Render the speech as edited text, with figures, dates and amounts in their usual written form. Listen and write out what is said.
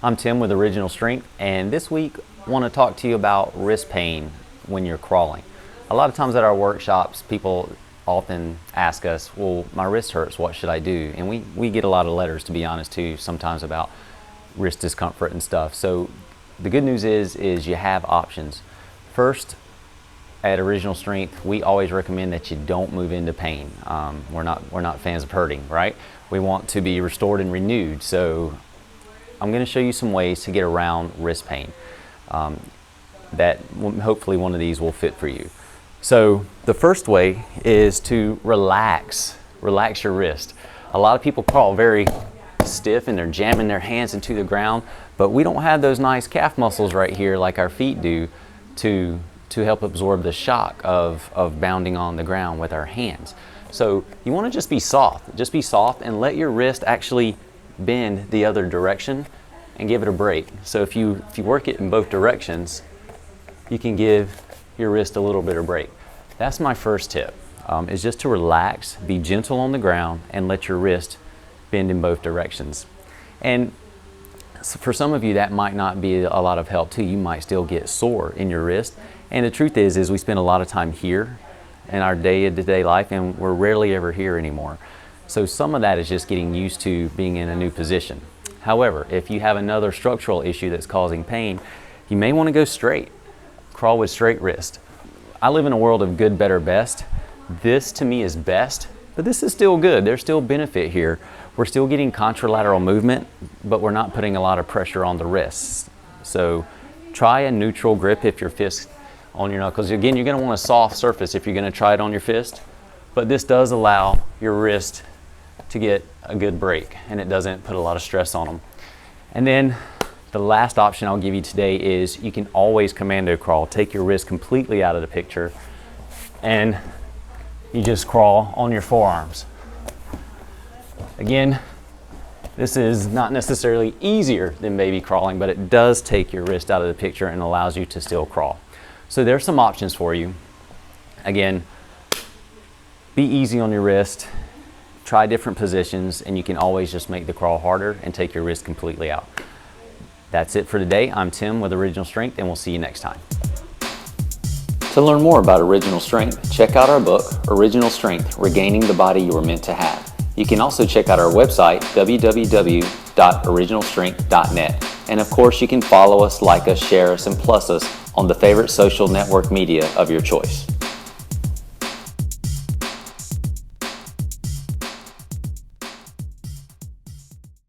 I'm Tim with Original Strength, and this week I want to talk to you about wrist pain when you're crawling. A lot of times at our workshops, people often ask us, well, my wrist hurts, what should I do? And we get a lot of letters, to be honest, too, sometimes about wrist discomfort and stuff. So the good news is you have options. First, at Original Strength, we always recommend that you don't move into pain. We're not fans of hurting, right? We want to be restored and renewed. So I'm going to show you some ways to get around wrist pain. That hopefully one of these will fit for you. So the first way is to relax your wrist. A lot of people crawl very stiff and they're jamming their hands into the ground, but we don't have those nice calf muscles right here like our feet do to help absorb the shock of bounding on the ground with our hands. So you want to just be soft and let your wrist actually bend the other direction and give it a break. So if you work it in both directions, you can give your wrist a little bit of break. That's my first tip, is just to relax, be gentle on the ground, and let your wrist bend in both directions. And for some of you, that might not be a lot of help too. You might still get sore in your wrist. And the truth is we spend a lot of time here in our day-to-day life, and we're rarely ever here anymore. So some of that is just getting used to being in a new position. However, if you have another structural issue that's causing pain, you may want to go straight. Crawl with straight wrist. I live in a world of good, better, best. This to me is best, but this is still good. There's still benefit here. We're still getting contralateral movement, but we're not putting a lot of pressure on the wrists. So try a neutral grip if your fist on your knuckles. Again, you're going to want a soft surface if you're going to try it on your fist, but this does allow your wrist to get a good break, and it doesn't put a lot of stress on them. And then the last option I'll give you today is you can always commando crawl. Take your wrist completely out of the picture, and you just crawl on your forearms. Again, this is not necessarily easier than baby crawling, but it does take your wrist out of the picture and allows you to still crawl. So there's some options for you. Again, be easy on your wrist, try different positions, and you can always just make the crawl harder and take your wrist completely out. That's it for today. I'm Tim with Original Strength, and we'll see you next time. To learn more about Original Strength, check out our book, Original Strength, Regaining the Body You Were Meant to Have. You can also check out our website, www.originalstrength.net. And of course, you can follow us, like us, share us, and plus us on the favorite social network media of your choice.